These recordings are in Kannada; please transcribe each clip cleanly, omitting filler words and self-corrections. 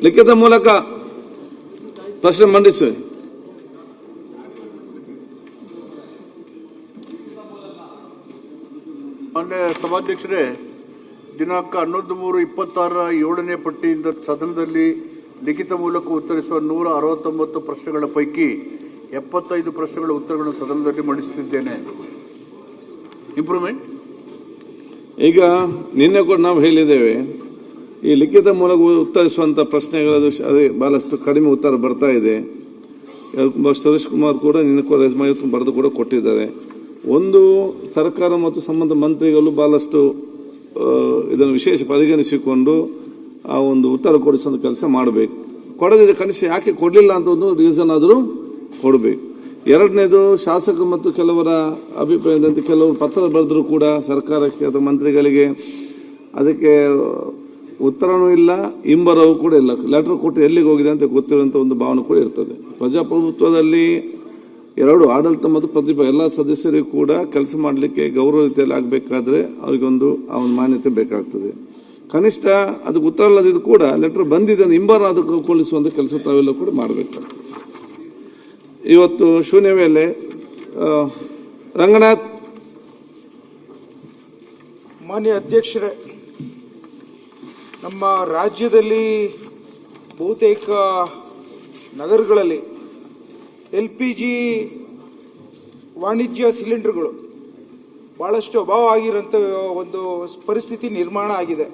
ಲಿಖಿತ ಮೂಲಕ ಪ್ರಶ್ನೆ ಮಂಡಿಸಿ. ಮಾನ್ಯ ಸಭಾಧ್ಯಕ್ಷರೇ, ದಿನಾಂಕ 11/3/26 7ನೇ ಪಟ್ಟಿಯಿಂದ ಸದನದಲ್ಲಿ ಲಿಖಿತ ಮೂಲಕ ಉತ್ತರಿಸುವ 169 ಪ್ರಶ್ನೆಗಳ ಪೈಕಿ 75 ಪ್ರಶ್ನೆಗಳ ಉತ್ತರಗಳನ್ನು ಸದನದಲ್ಲಿ ಮಂಡಿಸುತ್ತಿದ್ದೇನೆ. ಇಂಪ್ರೂವ್ಮೆಂಟ್. ಈಗ ನಿನ್ನೆ ಕೂಡ ನಾವು ಹೇಳಿದ್ದೇವೆ, ಈ ಲಿಖಿತ ಮೂಲಕ ಉತ್ತರಿಸುವಂಥ ಪ್ರಶ್ನೆಗಳದು ಅದೇ ಬಹಳಷ್ಟು ಕಡಿಮೆ ಉತ್ತರ ಬರ್ತಾ ಇದೆ. ಸುರೇಶ್ ಕುಮಾರ್ ಕೂಡ ನಿನ್ನೆ ಕೂಡ ರೆಸ್ಯೂಮೆ ಬರೆದು ಕೂಡ ಕೊಟ್ಟಿದ್ದಾರೆ. ಒಂದು, ಸರ್ಕಾರ ಮತ್ತು ಸಂಬಂಧ ಮಂತ್ರಿಗಳು ಬಹಳಷ್ಟು ಇದನ್ನು ವಿಶೇಷ ಪರಿಗಣಿಸಿಕೊಂಡು ಆ ಒಂದು ಉತ್ತರ ಕೊಡಿಸುವಂಥ ಕೆಲಸ ಮಾಡಬೇಕು. ಕೊಡದಿದ್ದ ಕನಿಷ್ಠ ಯಾಕೆ ಕೊಡಲಿಲ್ಲ ಅಂತ ಒಂದು ರೀಸನ್ ಆದರೂ ಕೊಡಬೇಕು. ಎರಡನೇದು, ಶಾಸಕ ಮತ್ತು ಕೆಲವರ ಅಭಿಪ್ರಾಯದಂತೆ ಕೆಲವರು ಪತ್ರ ಬರೆದರೂ ಕೂಡ ಸರ್ಕಾರಕ್ಕೆ ಅಥವಾ ಮಂತ್ರಿಗಳಿಗೆ ಅದಕ್ಕೆ ಉತ್ತರನೂ ಇಲ್ಲ, ಹಿಂಬರವೂ ಕೂಡ ಇಲ್ಲ. ಲೆಟರ್ ಕೊಟ್ಟು ಎಲ್ಲಿಗೆ ಹೋಗಿದೆ ಅಂತ ಗೊತ್ತಿರುವಂಥ ಒಂದು ಭಾವನೆ ಕೂಡ ಇರ್ತದೆ. ಪ್ರಜಾಪ್ರಭುತ್ವದಲ್ಲಿ ಎರಡು, ಆಡಳಿತ ಮತ್ತು ಪ್ರತಿಭೆ ಎಲ್ಲ ಸದಸ್ಯರಿಗೂ ಕೂಡ ಕೆಲಸ ಮಾಡಲಿಕ್ಕೆ ಗೌರವ ರೀತಿಯಲ್ಲಿ ಆಗಬೇಕಾದ್ರೆ ಅವರಿಗೊಂದು ಆ ಒಂದು ಮಾನ್ಯತೆ ಬೇಕಾಗ್ತದೆ. ಕನಿಷ್ಠ ಅದಕ್ಕೆ ಉತ್ತರ ಇಲ್ಲದಿದ್ದು ಕೂಡ ಲೆಟರ್ ಬಂದಿದೆ ಹಿಂಬರ ಅದಕ್ಕೆ ಕೊಲಿಸುವಂಥ ಕೆಲಸ ತಾವೆಲ್ಲ ಕೂಡ ಮಾಡಬೇಕಾಗ್ತದೆ. ಇವತ್ತು ಶೂನ್ಯ ವೇಳೆ ರಂಗನಾಥ್. ಮಾನ್ಯ ಅಧ್ಯಕ್ಷರೇ, ನಮ್ಮ ರಾಜ್ಯದಲ್ಲಿ ಬಹುತೇಕ ನಗರಗಳಲ್ಲಿ LPG ವಾಣಿಜ್ಯ ಸಿಲಿಂಡರ್ಗಳು ಭಾಳಷ್ಟು ಅಭಾವ ಆಗಿರೋಂಥ ಒಂದು ಪರಿಸ್ಥಿತಿ ನಿರ್ಮಾಣ ಆಗಿದೆ.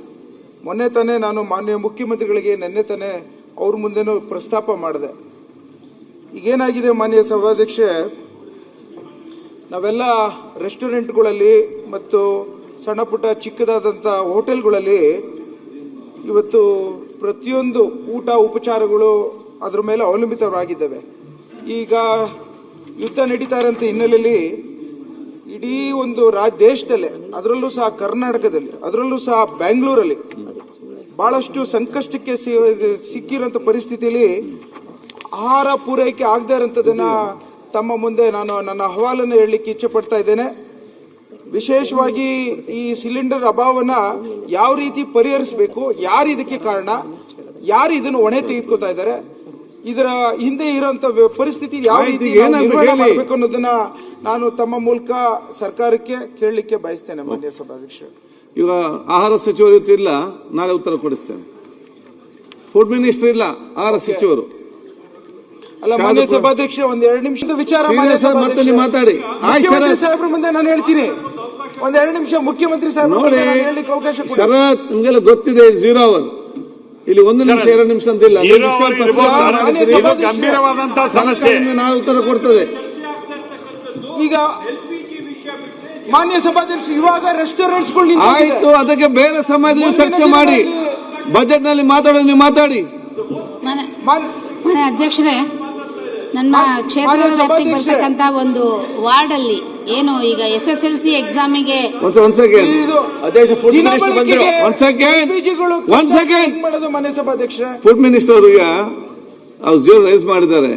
ಮೊನ್ನೆ ತಾನೇ ನಾನು ಮಾನ್ಯ ಮುಖ್ಯಮಂತ್ರಿಗಳಿಗೆ ನಿನ್ನೆ ತಾನೇ ಅವ್ರ ಮುಂದೆನೂ ಪ್ರಸ್ತಾಪ ಮಾಡಿದೆ. ಈಗೇನಾಗಿದೆ ಮಾನ್ಯ ಸಭಾಧ್ಯಕ್ಷೆ, ನಾವೆಲ್ಲ ರೆಸ್ಟೋರೆಂಟ್ಗಳಲ್ಲಿ ಮತ್ತು ಸಣ್ಣ ಪುಟ್ಟ ಚಿಕ್ಕದಾದಂಥ ಹೋಟೆಲ್ಗಳಲ್ಲಿ ಇವತ್ತು ಪ್ರತಿಯೊಂದು ಊಟ ಉಪಚಾರಗಳು ಅದರ ಮೇಲೆ ಅವಲಂಬಿತವಾಗಿದ್ದಾವೆ. ಈಗ ಯುದ್ಧ ನಡೀತಾ ಇರೋಂಥ ಹಿನ್ನೆಲೆಯಲ್ಲಿ ಇಡೀ ಒಂದು ದೇಶದಲ್ಲೇ, ಅದರಲ್ಲೂ ಸಹ ಕರ್ನಾಟಕದಲ್ಲಿ, ಅದರಲ್ಲೂ ಸಹ ಬೆಂಗಳೂರಲ್ಲಿ ಭಾಳಷ್ಟು ಸಂಕಷ್ಟಕ್ಕೆ ಸಿಕ್ಕಿರೋಂಥ ಪರಿಸ್ಥಿತಿಯಲ್ಲಿ ಆಹಾರ ಪೂರೈಕೆ ಆಗದೇ ಇರೋಂಥದ್ದನ್ನು ತಮ್ಮ ಮುಂದೆ ನಾನು ನನ್ನ ಅಹವಾಲನ್ನು ಹೇಳಲಿಕ್ಕೆ ಇಚ್ಛೆ ಪಡ್ತಾ ಇದ್ದೇನೆ. ವಿಶೇಷವಾಗಿ ಈ ಸಿಲಿಂಡರ್ ಅಭಾವನ ಯಾವ ರೀತಿ ಪರಿಹರಿಸಬೇಕು, ಯಾರು ಇದಕ್ಕೆ ಕಾರಣ, ಯಾರು ಇದನ್ನು ಹೊಣೆ ತೆಗೆದುಕೊತಾ ಇದ್ದಾರೆ, ಇದರ ಹಿಂದೆ ಇರುವಂತ ಪರಿಸ್ಥಿತಿ ಯಾವ ರೀತಿ ನಿರ್ವಹಣೆ ಮಾಡಬೇಕು ಅನ್ನೋದನ್ನ ನಾನು ತಮ್ಮ ಮೂಲಕ ಸರ್ಕಾರಕ್ಕೆ ಕೇಳಲಿಕ್ಕೆ ಬಯಸ್ತೇನೆ. ಮಾನ್ಯ ಸಭಾಧ್ಯಕ್ಷ, ಈಗ ಆಹಾರ ಸಚಿವರು ಇಲ್ಲ, ನಾಳೆ ಉತ್ತರ ಕೊಡಿಸ್ತೇನೆ. ಫುಡ್ ಮಿನಿಸ್ಟರ್ ಇಲ್ಲ, ಆಹಾರ ಸಚಿವರು ಅಲ್ಲ. ಮಾನ್ಯ ಸಭಾಧ್ಯಕ್ಷ, ಒಂದ್ 2 ನಿಮಿಷದ ವಿಚಾರ ಮಾತಾಡಿ. ಸಾಹೇಬ್ರ ಮುಂದೆ ನಾನು ಹೇಳ್ತೀನಿ. ಒಂದ್ 2 ನಿಮಿಷ ಮುಖ್ಯಮಂತ್ರಿ ಸಾಹೇಬ್ರ ಹೇಳಲಿಕ್ಕೆ ಅವಕಾಶ ಕೊಡಿ. ಶರತ್, ನಿಮ್ಗೆಲ್ಲ ಗೊತ್ತಿದೆ 0 ಅವರ್. ಇಲ್ಲಿ 1 ನಿಮಿಷ 2 ನಿಮಿಷ ಅಂತಿಲ್ಲ. ಗಂಭೀರವಾದಂತಹ ಸಮಸ್ಯೆ, ನಾವು ಉತ್ತರ ಕೊಡ್ತದೆ. ಈಗ ಮಾನ್ಯ ಸಭಾಧ್ಯಕ್ಷ, ಇವಾಗ ರೆಸ್ಟೋರೆಂಟ್ಸ್ಗಳು ಆಯ್ತು, ಅದಕ್ಕೆ ಬೇರೆ ಸಮಯದಲ್ಲಿ ಚರ್ಚೆ ಮಾಡಿ. ಬಜೆಟ್ ನಲ್ಲಿ ಮಾತಾಡೋದು ನೀವು ಮಾತಾಡಿ. ಮಾನ್ಯ ಅಧ್ಯಕ್ಷರೇ, ನನ್ನ ಕ್ಷೇತ್ರದ ವ್ಯಾಪ್ತಿಗೆ ಬರ್ತಕ್ಕಂತ ಒಂದು ವಾರ್ಡ್ ಅಲ್ಲಿ ಏನು ಈಗ SSLC ಎಕ್ಸಾಮಿಗೆ ಫುಡ್ ಮಿನಿಸ್ಟರ್ ಅವರಿಗೆ ಅವ್ರು ರೈಸ್ ಮಾಡಿದ್ದಾರೆ.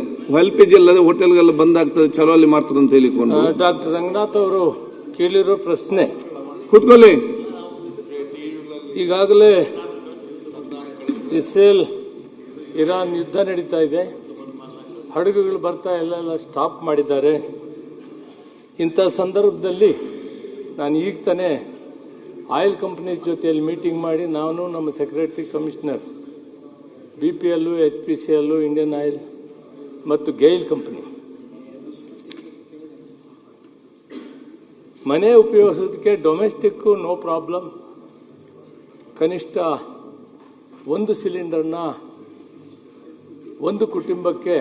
LPG ಅಲ್ಲದೆ ಹೋಟೆಲ್ಗೆಲ್ಲ ಬಂದ್ ಆಗ್ತದೆ, ಚಲೋ ಅಲ್ಲಿ ಮಾಡ್ತಾರೆ ಅಂತ ಹೇಳಿಕೊಂಡು ಡಾಕ್ಟರ್ ರಂಗನಾಥ್ ಅವರು ಕೇಳಿರೋ ಪ್ರಶ್ನೆ. ಕೂತ್ಕೊಳ್ಳಿ. ಈಗಾಗಲೇ ಇಸ್ರೇಲ್ ಇರಾನ್ ಯುದ್ಧ ನಡೀತಾ ಇದೆ, ಹಡಗುಗಳು ಬರ್ತಾ ಎಲ್ಲ ಸ್ಟಾಪ್ ಮಾಡಿದ್ದಾರೆ. ಇಂಥ ಸಂದರ್ಭದಲ್ಲಿ ನಾನು ಈಗ ತಾನೇ ಆಯಿಲ್ ಕಂಪ್ನೀಸ್ ಜೊತೆಯಲ್ಲಿ ಮೀಟಿಂಗ್ ಮಾಡಿ, ನಾನು ನಮ್ಮ secretary commissioner BPL, HPCL, Indian oil ಮತ್ತು ಗೈಲ್ ಕಂಪನಿ ಮನೆ ಉಪಯೋಗಿಸೋದಕ್ಕೆ ಡೊಮೆಸ್ಟಿಕ್ಕು ನೋ ಪ್ರಾಬ್ಲಮ್, ಕನಿಷ್ಠ 1 ಸಿಲಿಂಡರ್ನ ಒಂದು ಕುಟುಂಬಕ್ಕೆ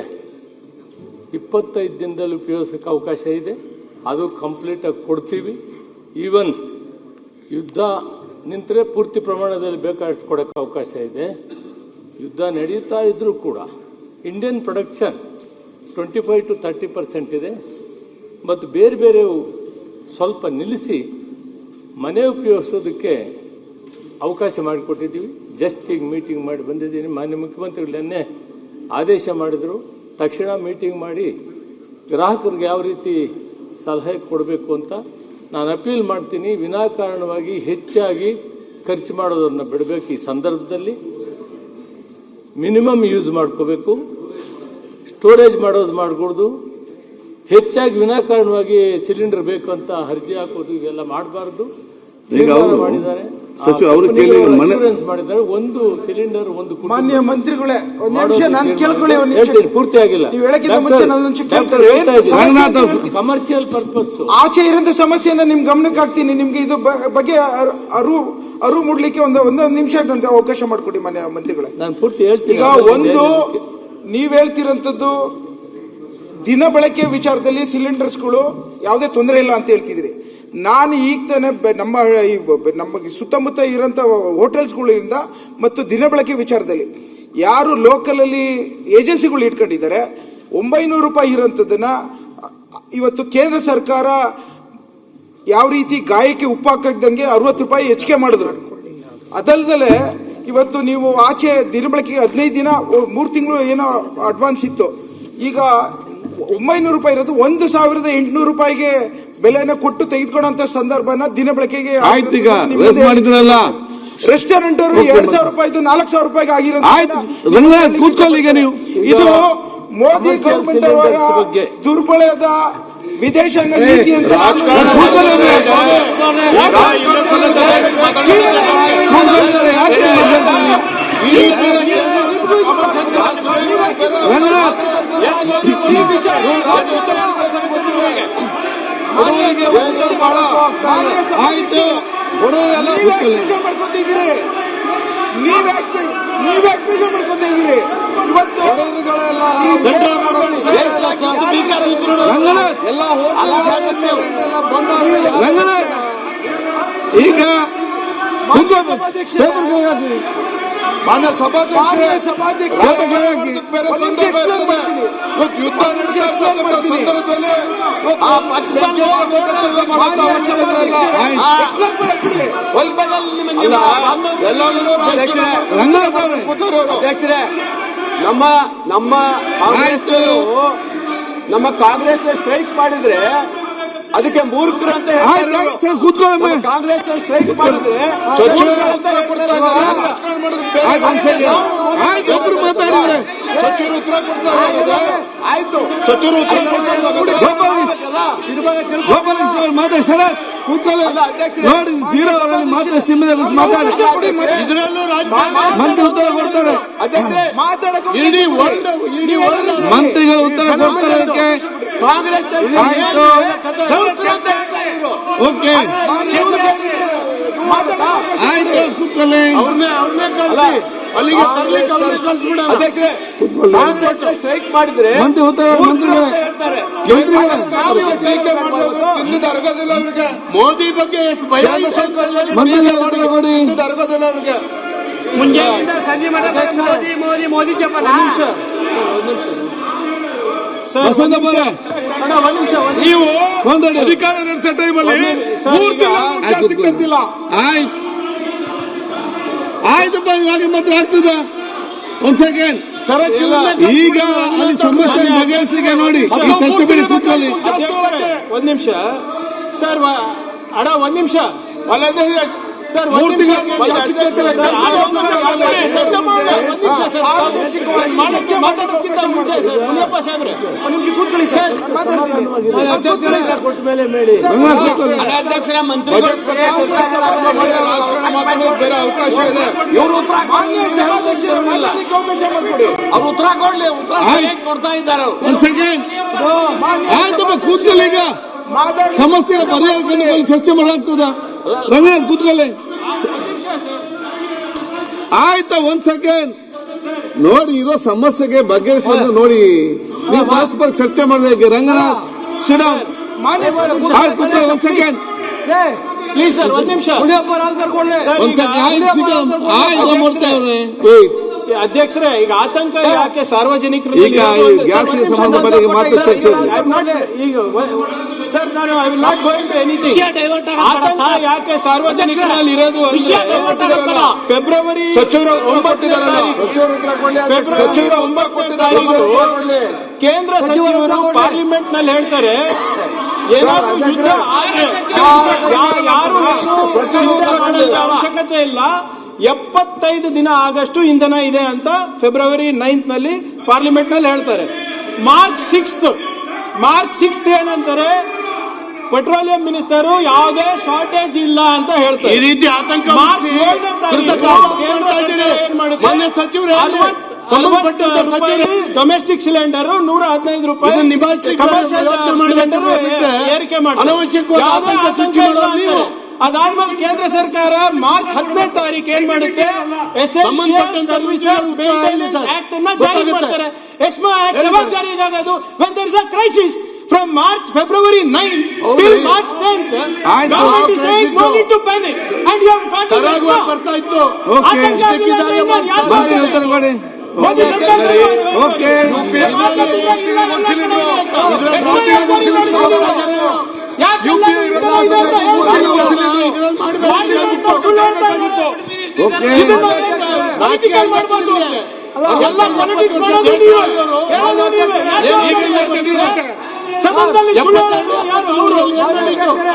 25 ದಿನದಲ್ಲಿ ಉಪಯೋಗಿಸೋಕ್ಕೆ ಅವಕಾಶ ಇದೆ. ಅದು ಕಂಪ್ಲೀಟಾಗಿ ಕೊಡ್ತೀವಿ. ಈವನ್ ಯುದ್ಧ ನಿಂತರೆ ಪೂರ್ತಿ ಪ್ರಮಾಣದಲ್ಲಿ ಬೇಕಾದಷ್ಟು ಕೊಡೋಕ್ಕೆ ಅವಕಾಶ ಇದೆ. ಯುದ್ಧ ನಡೀತಾ ಇದ್ದರೂ ಕೂಡ ಇಂಡಿಯನ್ ಪ್ರೊಡಕ್ಷನ್ 25 to 30% ಇದೆ. ಮತ್ತು ಬೇರೆ ಬೇರೆ ಸ್ವಲ್ಪ ನಿಲ್ಲಿಸಿ ಮನೆ ಉಪಯೋಗಿಸೋದಕ್ಕೆ ಅವಕಾಶ ಮಾಡಿಕೊಟ್ಟಿದ್ದೀವಿ. ಜಸ್ಟ್ ಈಗ ಮೀಟಿಂಗ್ ಮಾಡಿ ಬಂದಿದ್ದೀನಿ. ಮಾನ್ಯ ಮುಖ್ಯಮಂತ್ರಿಗಳನ್ನೇ ಆದೇಶ ಮಾಡಿದರು, ತಕ್ಷಣ ಮೀಟಿಂಗ್ ಮಾಡಿ ಗ್ರಾಹಕರಿಗೆ ಯಾವ ರೀತಿ ಸಲಹೆ ಕೊಡಬೇಕು ಅಂತ ನಾನು ಅಪೀಲ್ ಮಾಡ್ತೀನಿ. ವಿನಾಕಾರಣವಾಗಿ ಹೆಚ್ಚಾಗಿ ಖರ್ಚು ಮಾಡೋದನ್ನು ಬಿಡಬೇಕು. ಈ ಸಂದರ್ಭದಲ್ಲಿ ಮಿನಿಮಮ್ ಯೂಸ್ ಮಾಡ್ಕೋಬೇಕು, ಸ್ಟೋರೇಜ್ ಮಾಡೋದು ಮಾಡಕೂಡ್ದು, ಹೆಚ್ಚಾಗಿ ವಿನಾಕಾರಣವಾಗಿ ಸಿಲಿಂಡರ್ ಬೇಕು ಅಂತ ಅರ್ಜಿ ಹಾಕೋದು ಇವೆಲ್ಲ ಮಾಡಬಾರ್ದು. ಈಗ ಅವರು ಮಾಡಿದ್ದಾರೆ, ಸಚಿವ ಅವರು ಕೇಳಿ ಇನ್ಶೂರೆನ್ಸ್ ಮಾಡಿದ್ದಾರೆ. ಒಂದು ಸಿಲಿಂಡರ್ ಒಂದು ಕುಟುಂಬ. ಮಾನ್ಯ ಮಂತ್ರಿಗಳೇ ಒಂದ್ ನಿಮಿಷ ನಾನು ಕೇಳ್ಕೊಳ್ಳಿ, ಒಂದ್ ನಿಮಿಷ ಹೇಳ್ತೀನಿ, ಪೂರ್ತಿ ಆಗಿಲ್ಲ. ನೀವು ಹೇಳಕ್ಕಿಂತ ಮುಂಚೆ ನಾನು ಒಂದ್ ನಿಮಿಷ ರಂಗನಾಥ್ ಕಮರ್ಷಿಯಲ್ ಪರ್ಪಸ್ ಆಚೆ ಇರೋಂಥ ಸಮಸ್ಯೆಯನ್ನ ನಿಮ್ ಗಮನಕ್ಕೆ ಹಾಕ್ತೀನಿ. ನಿಮ್ಗೆ ಇದು ಬಗ್ಗೆ ಅರಿವು ಮೂಡ್ಲಿಕ್ಕೆ ಒಂದೊಂದು ನಿಮಿಷ ನನಗೆ ಅವಕಾಶ ಮಾಡಿಕೊಡಿ ಮಾನ್ಯ ಮಂತ್ರಿಗಳೇ. ನಾನು ಪೂರ್ತಿ ಹೇಳ್ತೀನಿ. ಈಗ ಒಂದು ನೀವ್ ಹೇಳ್ತಿರೋಂಥದ್ದು ದಿನ ಬಳಕೆ ವಿಚಾರದಲ್ಲಿ ಸಿಲಿಂಡರ್ಸ್ಗಳು ಯಾವುದೇ ತೊಂದರೆ ಇಲ್ಲ ಅಂತ ಹೇಳ್ತಿದ್ರಿ. ನಾನು ಈಗ ತಾನೆ ನಮ್ಮ ಸುತ್ತಮುತ್ತ ಇರೋಂಥ ಹೋಟೆಲ್ಸ್ಗಳಿಂದ ಮತ್ತು ದಿನ ಬಳಕೆ ವಿಚಾರದಲ್ಲಿ ಯಾರು ಲೋಕಲಲ್ಲಿ ಏಜೆನ್ಸಿಗಳು ಇಟ್ಕೊಂಡಿದ್ದಾರೆ 900 ರೂಪಾಯಿ ಇರೋಂಥದ್ದನ್ನ ಇವತ್ತು ಕೇಂದ್ರ ಸರ್ಕಾರ ಯಾವ ರೀತಿ ಗಾಯಕ್ಕೆ ಉಪ್ಪು ಹಾಕದಂಗೆ 60 ರೂಪಾಯಿ ಹೆಚ್ಚಿಗೆ ಮಾಡಿದ್ರು. ಅದಲ್ಲದೆ ಇವತ್ತು ನೀವು ಆಚೆ ದಿನಬಳಕೆಗೆ 15 ದಿನ 3 ತಿಂಗಳು ಏನೋ ಅಡ್ವಾನ್ಸ್ ಇತ್ತು, ಈಗ 900 ರೂಪಾಯಿ ಇರೋದು 1800 ರೂಪಾಯಿಗೆ ಬೆಲೆನ ಕೊಟ್ಟು ತೆಗೆದುಕೊಳ್ಳುವಂತ ಸಂದರ್ಭನ ದಿನ ಬಳಕೆಗೆ ಆಯ್ತು. ಈಗ ರೇಸ್ ಮಾಡಿದ್ರಲ್ಲ ರೆಸ್ಟೋರೆಂಟ್ ಅವರು 2000 ರೂಪಾಯಿದು 4000 ರೂಪಾಯಿಗೆ ಆಗಿರೋದು. ಕೂತ್ಕೊಳ್ಳಿ. ಈಗ ನೀವು ಇದು ಮೋದಿ ಗವರ್ಮೆಂಟ್ ಅವರ ದುರ್ಬಳದ ವಿದೇಶಾಂಗ ನೀತಿ ಅಂತ ಮಾಡ್ಕೊತಿದ್ದೀರಿ. ನೀವ್ಯಾಕೆ ಮಾಡ್ಕೊತಿದ್ದೀರಿ? ಇವತ್ತು ಈಗ ಮಾನ್ಯ ಸಭಾಧ್ಯಕ್ಷರೇ, ಬೇರೆ ಸಂದರ್ಭ ಇರ್ತದೆ. ಇವತ್ತು ಯುದ್ಧ ನಡೀತಾ ಇರ್ತಕ್ಕಂಥ ಸಂದರ್ಭದಲ್ಲಿ ಅಧ್ಯಕ್ಷರೇ, ನಮ್ಮ ಕಾಂಗ್ರೆಸ್ ಸ್ಟ್ರೈಕ್ ಮಾಡಿದ್ರೆ ಅದಕ್ಕೆ ಮೂರ್ಖರು ಅಂತ ಕಾಂಗ್ರೆಸ್ ಸ್ಟ್ರೈಕ್ ಮಾಡಿದ್ರೆ ಸಚಿವರು ಉತ್ತರ ಕೊಡ್ತಾರೆ. ಆಯ್ತು, ಸಚಿವರು ಉತ್ತರ ಕೊಡ್ತಾರೆ. ಗೋಪಾಲಕೃಷ್ಣ ಅವರು ಮಾತಾಡ್ತಾರ ಕೂತ್ಕೊಳ್ಳಿ. ನೋಡಿ ಜೀರೋ ಅವರಲ್ಲಿ ಮಾತಾಡಿ ಮಾತಾಡಿ ಮಂತ್ರಿ ಉತ್ತರ ಕೊಡ್ತಾರೆ. ಮಂತ್ರಿಗಳು ಉತ್ತರ ಕೊಡ್ತಾರೆ. ಕಾಂಗ್ರೆಸ್ ಓಕೆ ಆಯ್ತು, ಕೂತ್ಕೊಳ್ಳಿ. ಅಧ್ಯಕ್ಷರೇ, ಕಾಂಗ್ರೆಸ್ ಸ್ಟ್ರೈಕ್ ಮಾಡಿದ್ರೆ ಮಂತ್ರಿ ಉತ್ತರ ಮಂತ್ರಿಗಳೇ ಅರಗೋದಿಲ್ಲ ಅವ್ರಿಗೆ. ಮೋದಿ ಬಗ್ಗೆ ಎಷ್ಟು ಭಯ ಮಂತ್ರಿಗಳ ಉತ್ತರ ಕೊಡಿ. ಅರಗೋದಿಲ್ಲ ಅವ್ರಿಗೆ. ಮುಂಜಾನೆಯಿಂದ ಸಂಜೆ ಮೋದಿ ಮೋದಿ ಮೋದಿ ಜಪನ. ನೀವು ಅಧಿಕಾರ ನಡೆಸೋ ಟೈಮಲ್ಲಿ ಸಿಗ್ತಿಲ್ಲ. ಆಯ್ತಪ್ಪ, ಇವಾಗ ಮಾತ್ರ ಆಗ್ತದ. ಒಂದ್ ಸೆಕೆಂಡ್. ಈಗ ಅಲ್ಲಿ ಸಮಸ್ಯೆ ಬಗೆಹರಿಸಿಗೆ ನೋಡಿ. ಈ ಚರ್ಚೆ ಬಿಡಿ, ಕೂತ್ಕೊಳ್ಳಿ. ಒಂದ್ ನಿಮಿಷ ಸರ್, ಅಡ ಒಂದ್ ನಿಮಿಷ ಸರ್, ಮುನಿಯಪ್ಪ ಸಾಹೇಬ್ರೆ ಒಂದ್ ನಿಮಿಷ ಕೂತ್ಕೊಳ್ಳಿ ಸರ್, ಮಾತಾಡ್ತೀನಿ. ಕೊಟ್ಟ ಮೇಲೆ ಮೇಡಿ ಅಧ್ಯಕ್ಷರ ಮಂತ್ರಿ ರಾಜಕಾರಣ ಮಾತಾಡೋದು ಬೇರೆ ಅವಕಾಶ ಇದೆ. ಇವರು ಉತ್ತರ ಅವಕಾಶ ಮಾಡ್ಕೊಡಿ. ಅವ್ರು ಉತ್ತರ ಕೊಡ್ಲಿ, ಉತ್ತರ ಕೊಡ್ತಾ ಇದ್ದಾರೆ. ಒಂದ್ ಸೆಕೆಂಡ್. ಆಯ್ತಪ್ಪ, ಕೂತ್ಕೊಳ್ಳಿ. ಈಗ ಸಮಸ್ಯೆ ಪರಿಹಾರ ಕಂಡುಕೊಳ್ಳಿ, ಚರ್ಚೆ ಮಾಡಾಗ್ತದ. ರಂಗನಾಥ್ ಕೂತ್ಕೊಳ್ಳಿ. ಆಯ್ತಾ, ಒಂದ್ ಸೆಕೆಂಡ್ ನೋಡಿ. ಇರೋ ಸಮಸ್ಯೆಗೆ ಬಗೆಹರಿಸುವಂತ ನೋಡಿ. ನೀವು ಪರಸ್ಪರ ಚರ್ಚೆ ಮಾಡಬೇಕು. ರಂಗನಾಥ್ ಶಿಡಮ್ ಕೂತ್ಕೊಳ್ಳಿ. ಒಂದ್ ಸೆಕೆಂಡ್ ಪ್ಲೀಸ್ ಸರ್, ಒಂದ್ ನಿಮಿಷ. ಒಂದ್ ಸೆಕೆಂಡ್. ಅಧ್ಯಕ್ಷರೇ, ಈಗ ಆತಂಕ ಯಾಕೆ ಸಾರ್ವಜನಿಕರು? ಈಗ ಗ್ಯಾಸ್ಗೆ ಸಂಬಂಧಪಟ್ಟ ಮಾತ್ರ ಚರ್ಚೆ ಈಗ ಸರ್, ನಾನು I will not going to anything. ಆತಂಕ ಯಾಕೆ ಸಾರ್ವಜನಿಕರಲ್ಲಿ ಇರೋದು ಅಂದ್ರೆ ಫೆಬ್ರವರಿ ಸಚಿವರು ಉತ್ತರ ಕೊಟ್ಟಿದ್ದಾರಲ್ಲ, ಸಚಿವರು ಉತ್ತರ ಕೊಡ್ಲಿ. ಸಚಿವರು ಉತ್ತರ ಕೊಟ್ಟಿದ್ದಾರೆ. ಕೇಂದ್ರ ಸಚಿವರು ಪಾರ್ಲಿಮೆಂಟ್ ನಲ್ಲಿ ಹೇಳ್ತಾರೆ, ಏನಾದ್ರೂ ಯುದ್ಧ ಆದ್ರೆ ಯಾರು ಅವಶ್ಯಕತೆ ಇಲ್ಲ. 75 ದಿನ ಆಗಷ್ಟು ಇಂಧನ ಇದೆ ಅಂತ ಫೆಬ್ರವರಿ 9 ನಲ್ಲಿ ಪಾರ್ಲಿಮೆಂಟ್ ನಲ್ಲಿ ಹೇಳ್ತಾರೆ. ಮಾರ್ಚ್ 6 ಏನಂತಾರೆ, ಪೆಟ್ರೋಲಿಯಂ ಮಿನಿಸ್ಟರ್ ಯಾವುದೇ ಶಾರ್ಟೇಜ್ ಇಲ್ಲ ಅಂತ ಹೇಳ್ತಾರೆ. ಈ ರೀತಿ ಆತಂಕ ಮಾರ್ಚ್ 7ನೇ ತಾರೀಕು ಕೇಂದ್ರ ಸರ್ಕಾರ ಏನ್ ಮಾಡುತ್ತೆ, ಡೊಮೆಸ್ಟಿಕ್ ಸಿಲಿಂಡರ್ 115 ರೂಪಾಯಿ, ಕಮರ್ಷಿಯಲ್ ಸಿಲಿಂಡರ್ ಏರಿಕೆ ಮಾಡ್ತಾರೆ. ಅದಾದ್ಮೇಲೆ ಕೇಂದ್ರ ಸರ್ಕಾರ ಮಾರ್ಚ್ 10ನೇ ತಾರೀಕು ಏನ್ ಮಾಡುತ್ತೆ, ಎಸೆನ್ಷಿಯಲ್ ಸರ್ವಿಸಸ್ ಮೇಂಟೆನೆನ್ಸ್ ಆಕ್ಟ್ ಅನ್ನ ಜಾರಿ ಮಾಡ್ತಾರೆ. ಎಸ್ಮಾ ಆಕ್ಟ್ ಯಾವಾಗ ಜಾರಿ ಆಗೋದು? when there is a crisis. From February 9 till March 10th, government is saying no need to panic, and you have got ಸರಳವಾಗಿ ಬರ್ತಾ ಇತ್ತು. ಓಕೆ ಸದನದಲ್ಲಿ ಸುಳ್ಳು ಹೇಳೋದು ಯಾರು? ಅವರು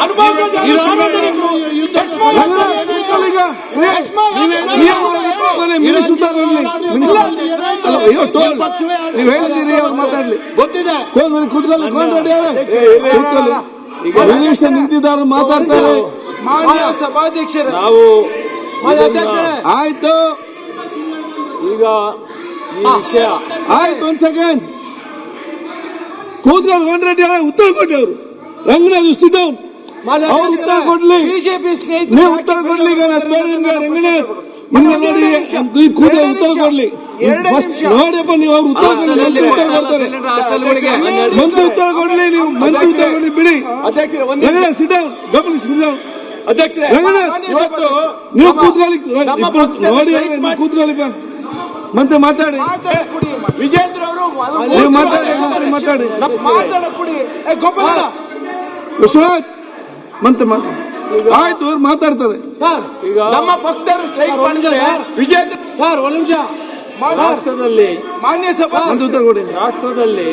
ಅನುಭವಿಸೋದು ಯಾರು? ಸಾರ್ವಜನಿಕರು. ನೀವು ಹೇಳಿದ್ದೀರಿ, ಅವ್ರು ಮಾತಾಡ್ಲಿ. ಗೊತ್ತಿದೆ. ನಿಂತಿದ್ದಾರೆ, ಮಾತಾಡ್ತಾರೆ. ಮಾನ್ಯ ಸಭಾಧ್ಯಕ್ಷರೇ, ನಾವು ಆಯ್ತು, ಈಗ ಈ ವಿಷಯ ಆಯ್ತು. ಒಂದ್ ಸೆಕೆಂಡ್ ಕೂತ್ಕೊಂಡು ರೆಡ್ಡಿ ಉತ್ತರ ಕೊಟ್ಟಿ. ಅವರು ರಂಗನಾಥ್ ಸಿಟ್ ಡೌನ್, ಅವ್ರು ಉತ್ತರ ಕೊಡ್ಲಿ. ಬಿಜೆಪಿ ನೀವು ಉತ್ತರ ಕೊಡ್ಲಿ. ಈಗ ರಂಗನಾಥ್ ನೋಡಿ ಕೂಡಿ ಉತ್ತರ ಕೊಡ್ಲಿ. ನೋಡಿಯಪ್ಪ, ನೀವು ಅವ್ರು ಉತ್ತರ ಕೊಡ್ಲಿ, ಉತ್ತರ ಕೊಡ್ತಾರೆ. ಮಂತ್ರಿ ಉತ್ತರ ಕೊಡ್ಲಿ, ನೀವು ಮಂತ್ರಿ ಉತ್ತರ ಕೊಡ್ಲಿ. ಬಿಡಿ ರಂಗನಾಥ್ ಸಿಟ್ ಡೌನ್, ಗಮನಿಸಿ ಸಿಟ್ ಡೌನ್. ನೀವು ಕೂತ್ಕೊಳ್ಳಿ, ನೋಡಿ ಕೂತ್ಕೊಳ್ಳಿಪ್ಪ. ಮಂತ್ರಿ ಮಾತಾಡಿ, ವಿಜೇಂದ್ರ ಅವರು ಮಾತಾಡಿ. ಮಾತಾಡಕೊಡಿ. ಗೋಪಾಲ ವಿಶ್ವನಾಥ್ ಮಂತ್ರಿ ಆಯ್ತು, ಅವ್ರು ಮಾತಾಡ್ತಾರೆ. ನಮ್ಮ ಪಕ್ಷದವರು ಸ್ಟ್ರೈಕ್ ಮಾಡಿದರೆ ವಿಜೇಂದ್ರ ಸರ್ ಒಂದ್ ನಿಮಿಷ. ರಾಷ್ಟ್ರದಲ್ಲಿ ಮಾನ್ಯ ಸಭಾ ಉತ್ತರ ಕೊಡಿ. ರಾಷ್ಟ್ರದಲ್ಲಿ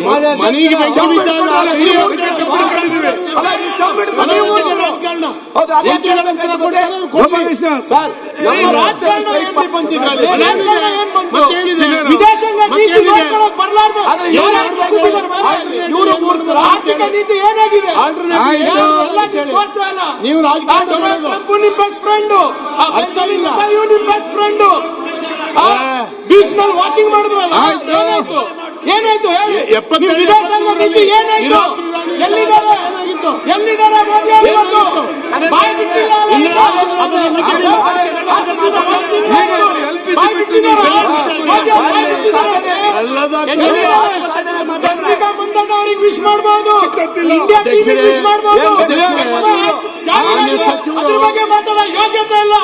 ವಿದೇಶಾಂಗ ನೀತಿ ಬರಲಾರ್ದು ಆರ್ಥಿಕ ನೀತಿ ಏನಾಗಿದೆ? ನೀವು ನಿಮ್ ಬೆಸ್ಟ್ ಫ್ರೆಂಡ್, ನಿಮ್ ಬೆಸ್ಟ್ ಫ್ರೆಂಡ್ ಬೀಚ್ ನಲ್ಲಿ ವಾಕಿಂಗ್ ಮಾಡಿದ್ರಲ್ಲ, ಏನಾಯ್ತು ಹೇಳಿ? ವಿದೇಶಾಂಗ ನೀತಿ ಏನಾಯ್ತು? ಎಲ್ಲಿದ್ದಾರೆ ಮೋದಿ ಅವರು? ಬಾಯಿ ಬಿಟ್ಟಿಲ್ಲ. ಮಂದಣ್ಣ ಅವರಿಗೆ ವಿಶ್ ಮಾಡಬಹುದು, ಇಂಡಿಯಾ ಟಿವಿ ವಿಶ್ ಮಾಡಬಹುದು. ಅದ್ರ ಬಗ್ಗೆ ಮಾತಾಡೋ ಯೋಗ್ಯತೆ ಇಲ್ಲ.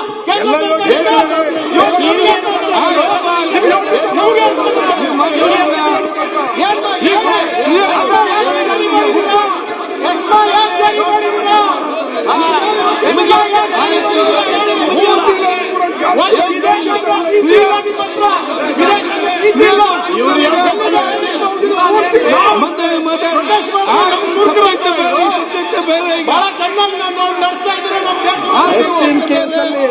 ಬಹಳ ಚೆನ್ನಾಗಿ ನಡೆಸ್ತಾ ಇದ್ದಾರೆ ನಮ್ಮ ದೇಶ. ಕೇಸಲ್ಲಿ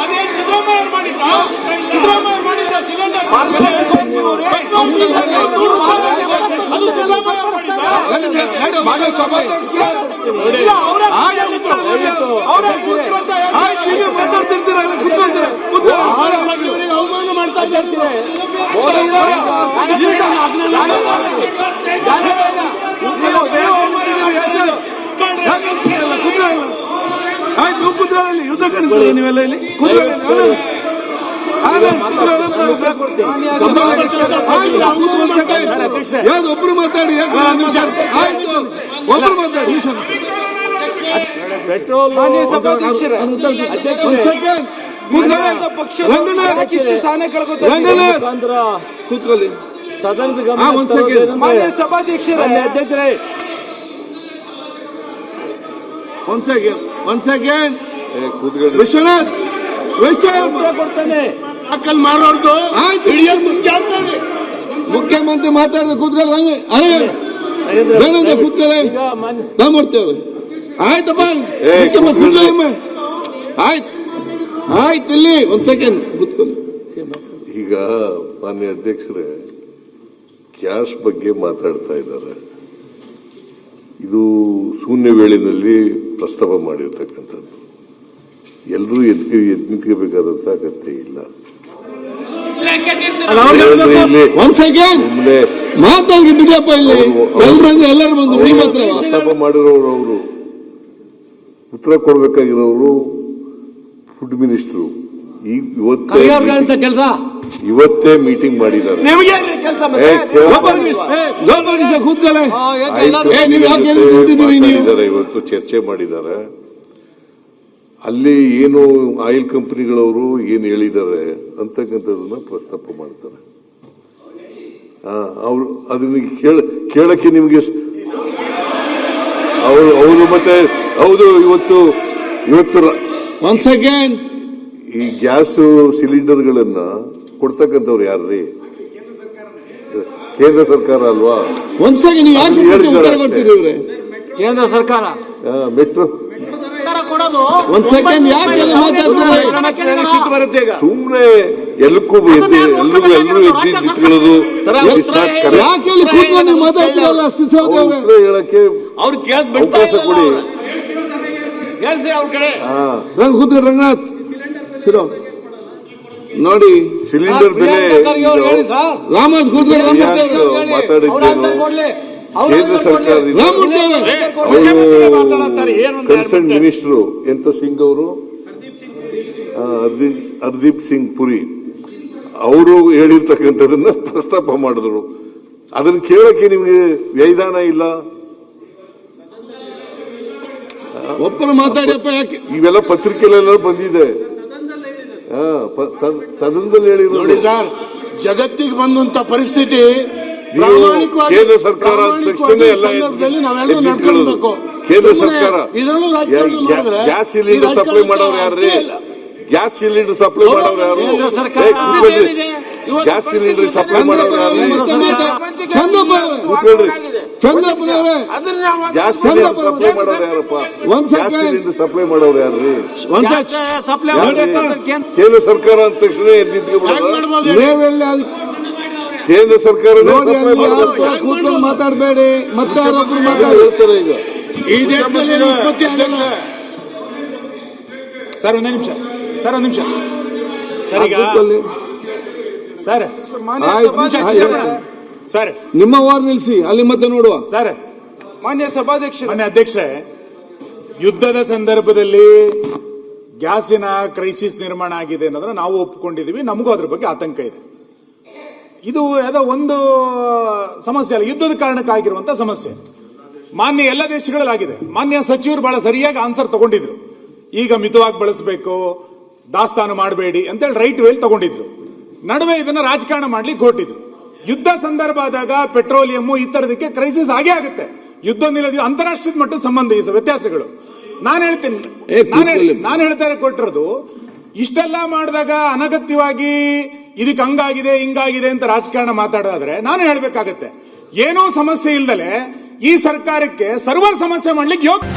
ಅದೇನು ಸಿದ್ದರಾಮಯ್ಯ ಮಾಡಿದ್ದ? ಸಿದ್ದರಾಮಯ್ಯ ಮಾಡಿದ್ದ ಸಿಲಿಂಡರ್ ಅದು ಸಿದ್ದರಾಮಯ್ಯ ಮಾಡಿದ್ದ. ಮಾತಾಡ್ತಿರ್ತೀರ, ಕೂತ್ಕೊಳ್ತೀರ. ಸಚಿವರಿಗೆ ಅವಮಾನ ಮಾಡ್ತಾ ಇದ್ದಾರೆ. ಆಯ್ತು, ನೀವು ಕೂತ್ಕೊಳ್ಳಿ. ಯುದ್ಧ ಕಣಿತೀರ ನೀವೆಲ್ಲ ಇಲ್ಲಿ ಕೂತ್ಕೊಳ್ಳಿ. ಯಾವ್ದು ಒಬ್ರು ಮಾತಾಡಿ. ಆಯ್ತು, ಒಬ್ರು ಮಾತಾಡಿ. ಪೆಟ್ರೋಲ್ ಮಾನ್ಯ ಸಭಾಧ್ಯಕ್ಷರೇ, ಕೂತ್ಕೊಳ್ಳಿ. ಸದನದ ಮಾನ್ಯ ಸಭಾಧ್ಯಕ್ಷರೇ, ಒಂದ್ ಸೆಕೆಂಡ್ ಕೂತ್ಕೊಳ್ಳಿ. ವಿಶ್ವನಾಥ್ ಉತ್ತರ ಕೊಡ್ತಾನೆ. ಮಾಡೋರ್ದು ಆಯ್ತು. ಮುಖ್ಯಮಂತ್ರಿ ಮಾತಾಡಿದ ಕೂತ್ಕೊಳ್ಳಿ ಜನ ಕೂತ್ಕೊಳ್ಳಿ ಈಗ ಮಾನ್ಯ ನಾವು ಮಾಡ್ತೇವ್ರಿ. ಆಯ್ತಪ್ಪ ಮುಖ್ಯಮಂತ್ರಿ ಕೂತ್ಕೊಳ್ಳಿ. ಆಯ್ತು ಆಯ್ತು ಇಲ್ಲಿ ಒಂದ್ ಸೆಕೆಂಡ್ ಕೂತ್ಕೊಳ್ಳಿ. ಈಗ ಮಾನ್ಯ ಅಧ್ಯಕ್ಷರೇ, ಕ್ಯಾಶ್ ಬಗ್ಗೆ ಮಾತಾಡ್ತಾ ಇದ್ದಾರೆ. ಇದು ಶೂನ್ಯ ವೇಳೆಯಲ್ಲಿ ಪ್ರಸ್ತಾಪ ಮಾಡಿರ್ತಕ್ಕಂಥದ್ದು. ಎಲ್ಲರೂ ಎದ್ದು ನಿಂತ್ಕೋಬೇಕಾದಂತ ಅಗತ್ಯ ಇಲ್ಲ. ಒಂದ್ ಸೆಕೆಂಡ್ ಮಾತಾಡಿ ಬಿಡಿಯಪ್ಪ ಇಲ್ಲಿ ಎಲ್ಲರೂ ಬಂದು ಪ್ರಸ್ತಾಪ ಮಾಡಿರೋರು ಅವರು, ಉತ್ತರ ಕೊಡಬೇಕಾಗಿರೋರು ಫುಡ್ ಮಿನಿಸ್ಟ್ರು. ಇವತ್ತೇ ಮೀಟಿಂಗ್ ಮಾಡಿದ್ದಾರೆ. ಇವತ್ತು ಚರ್ಚೆ ಮಾಡಿದ್ದಾರೆ. ಅಲ್ಲಿ ಏನು ಆಯಿಲ್ ಕಂಪನಿಗಳವರು ಏನು ಹೇಳಿದ್ದಾರೆ ಅಂತಕ್ಕಂಥದನ್ನ ಪ್ರಸ್ತಾಪ ಮಾಡ್ತಾರೆ. ಅವರು ಅದನ್ನ ಕೇಳಕ್ಕೆ ನಿಮ್ಗೆ ಅವರು ಮತ್ತೆ ಹೌದು ಇವತ್ತು ಒಂದ್ ಸೆಕೆಂಡ್ ಈ ಗ್ಯಾಸ್ ಸಿಲಿಂಡರ್ಗಳನ್ನ ಕೊಡ್ತಕ್ಕಂಥವ್ರು ಯಾರ್ರೀ? ಕೇಂದ್ರ ಸರ್ಕಾರ ಅಲ್ವಾ? ಒಂದ್ ಸೆಕೆಂಡ್ ನೀವು ಯಾಕೆ ಉತ್ತರ ಕೊಡ್ತೀರಿ ಇವ್ರೆ? ಕೇಂದ್ರ ಸರ್ಕಾರ ಮೆಟ್ರೋ ಒಂದ್ ಸೆಕೆಂಡ್ ಯಾಕೆ ಮಾತಾಡ್ತಾರೆ? ಸುಮ್ನೆ ಎಲ್ಲಕ್ಕೂ ಎಲ್ಲರೂ ನಿಂತ್ಕೊಳ್ಳೋದು ಯಾಕೆ ಕೂತ್ಕೊಂಡು ನೀವು ಮಾತಾಡ್ತೀರಲ್ಲ? ಉತ್ತರ ಹೇಳಕ್ಕೆ ಅವಕಾಶ ಕೊಡಿ. ಕೂತ್ಕೊಂಡು ರಂಗನಾಥ್ ಶಿರೋ ನೋಡಿ ಸಿಲಿಂಡರ್ ಬೆಲೆ ರಾಮನಾಥ್ ಕೂತ್ಕೊಂಡು ಮಾತಾಡಿದ್ದೇನೆ. ಕೇಂದ್ರ ಸರ್ಕಾರದಿಂದ ಕನ್ಸರ್ನ್ ಮಿನಿಸ್ಟರ್ ಎಂತ ಸಿಂಗ್ ಅವರು, ಹರ್ದೀಪ್ ಸಿಂಗ್ ಪುರಿ ಅವರು ಹೇಳಿರ್ತಕ್ಕಂಥದನ್ನ ಪ್ರಸ್ತಾಪ ಮಾಡಿದ್ರು. ಅದನ್ನ ಕೇಳಕ್ಕೆ ನಿಮ್ಗೆ ವ್ಯೈಧಾನ ಇಲ್ಲ. ಒಬ್ಬರು ಮಾತಾಡಿಯಪ್ಪ ಯಾಕೆ? ಇವೆಲ್ಲ ಪತ್ರಿಕೆಲೆಲ್ಲ ಬಂದಿದೆ. ಸದನದಲ್ಲಿ ಹೇಳಿರೋದು ಸರ್, ಜಗತ್ತಿಗೆ ಬಂದಂತ ಪರಿಸ್ಥಿತಿ ಕೇಂದ್ರ ಸರ್ಕಾರ ಕೇಂದ್ರ ಸರ್ಕಾರ ಗ್ಯಾಸ್ ಸಿಲಿಂಡರ್ ಸಪ್ಲೈ ಮಾಡೋರು ಯಾರ್ರಿ? ಗ್ಯಾಸ್ ಸಿಲಿಂಡರ್ ಸಪ್ಲೈ ಮಾಡೋರು ಯಾರು? ಗ್ಯಾಸ್ ಸಿಲಿಂಡರ್ ಸಪ್ಲೈ ಮಾಡೋರು ಯಾರು? ಚಂದ್ರಪ್ಪನವರೇ ಗ್ಯಾಸ್ ಸಿಲಿಂಡರ್ ಸಪ್ಲೈ ಮಾಡೋರು ಯಾರಪ್ಪ? ಗ್ಯಾಸ್ ಸಿಲಿಂಡರ್ ಸಪ್ಲೈ ಮಾಡೋರು ಯಾರ್ರಿ? ಕೇಂದ್ರ ಸರ್ಕಾರ ಅಂದ ತಕ್ಷಣ ನಿಂತ್ಕೊಬಿಡೋದು. ಕೇಂದ್ರ ಸರ್ಕಾರ ಕೂತ್ಕೊಂಡು ಮಾತಾಡಬೇಡಿ, ಮತ್ತೆ ಯಾರೊಬ್ರು ಹೇಳ್ತಾರೆ. ಈಗ ಈ ದೇಶದಲ್ಲಿ ಉತ್ಪತ್ತಿ ಆಗಲ್ಲ. ಸರ್ ಒಂದೇ ನಿಮಿಷ, ಸರ್ ಒಂದ್ ನಿಮಿಷ ಸರ್. ಈಗ ಸರ್ ಸರ್ ನಿಮ್ಮ ವಾರ್ ನಿಲ್ಸಿ, ಅಲ್ಲಿ ಮತ್ತೆ ನೋಡುವ. ಸರ್ ಮಾನ್ಯ ಸಭಾಧ್ಯಕ್ಷ, ಮಾನ್ಯ ಅಧ್ಯಕ್ಷೆ, ಯುದ್ಧದ ಸಂದರ್ಭದಲ್ಲಿ ಗ್ಯಾಸಿನ ಕ್ರೈಸಿಸ್ ನಿರ್ಮಾಣ ಆಗಿದೆ ಅನ್ನೋದನ್ನ ನಾವು ಒಪ್ಪಿಕೊಂಡಿದೀವಿ. ನಮಗೂ ಅದ್ರ ಬಗ್ಗೆ ಆತಂಕ ಇದೆ. ಇದು ಯಾವುದೋ ಒಂದು ಸಮಸ್ಯೆ ಅಲ್ಲ, ಯುದ್ಧದ ಕಾರಣಕ್ಕಾಗಿರುವಂತ ಸಮಸ್ಯೆ. ಮಾನ್ಯ ಎಲ್ಲ ದೇಶಗಳಲ್ಲಾಗಿದೆ. ಮಾನ್ಯ ಸಚಿವರು ಬಹಳ ಸರಿಯಾಗಿ ಆನ್ಸರ್ ತಗೊಂಡಿದ್ರು. ಈಗ ಮಿತವಾಗಿ ಬಳಸಬೇಕು, ದಾಸ್ತಾನು ಮಾಡಬೇಡಿ ಅಂತೇಳಿ ರೈಟ್ ವೇಲ್ ತಗೊಂಡಿದ್ರು. ನಡುವೆ ಇದನ್ನ ರಾಜಕಾರಣ ಮಾಡ್ಲಿಕ್ಕೆ ಹೊರಟಿದ್ರು. ಯುದ್ಧ ಸಂದರ್ಭ ಆದಾಗ ಪೆಟ್ರೋಲಿಯಂ ಈ ತರದಕ್ಕೆ ಕ್ರೈಸಿಸ್ ಆಗೇ ಆಗುತ್ತೆ. ಯುದ್ಧ ನಿಲ್ಲದ ಅಂತಾರಾಷ್ಟ್ರೀಯ ಮಟ್ಟದ ಸಂಬಂಧ ವ್ಯತ್ಯಾಸಗಳು. ನಾನು ಹೇಳ್ತೀನಿ, ನಾನು ಹೇಳ್ತಾರೆ ಕೊಟ್ಟಿರೋದು, ಇಷ್ಟೆಲ್ಲ ಮಾಡಿದಾಗ ಅನಗತ್ಯವಾಗಿ ಇದಕ್ಕೆ ಹಂಗಾಗಿದೆ ಹಿಂಗಾಗಿದೆ ಅಂತ ರಾಜಕಾರಣ ಮಾತಾಡೋದಾದ್ರೆ ನಾನು ಹೇಳ್ಬೇಕಾಗತ್ತೆ, ಏನೋ ಸಮಸ್ಯೆ ಇಲ್ದಲೆ ಈ ಸರ್ಕಾರಕ್ಕೆ ಸರ್ವರ್ ಸಮಸ್ಯೆ ಮಾಡ್ಲಿಕ್ಕೆ ಯೋಗ್ಯ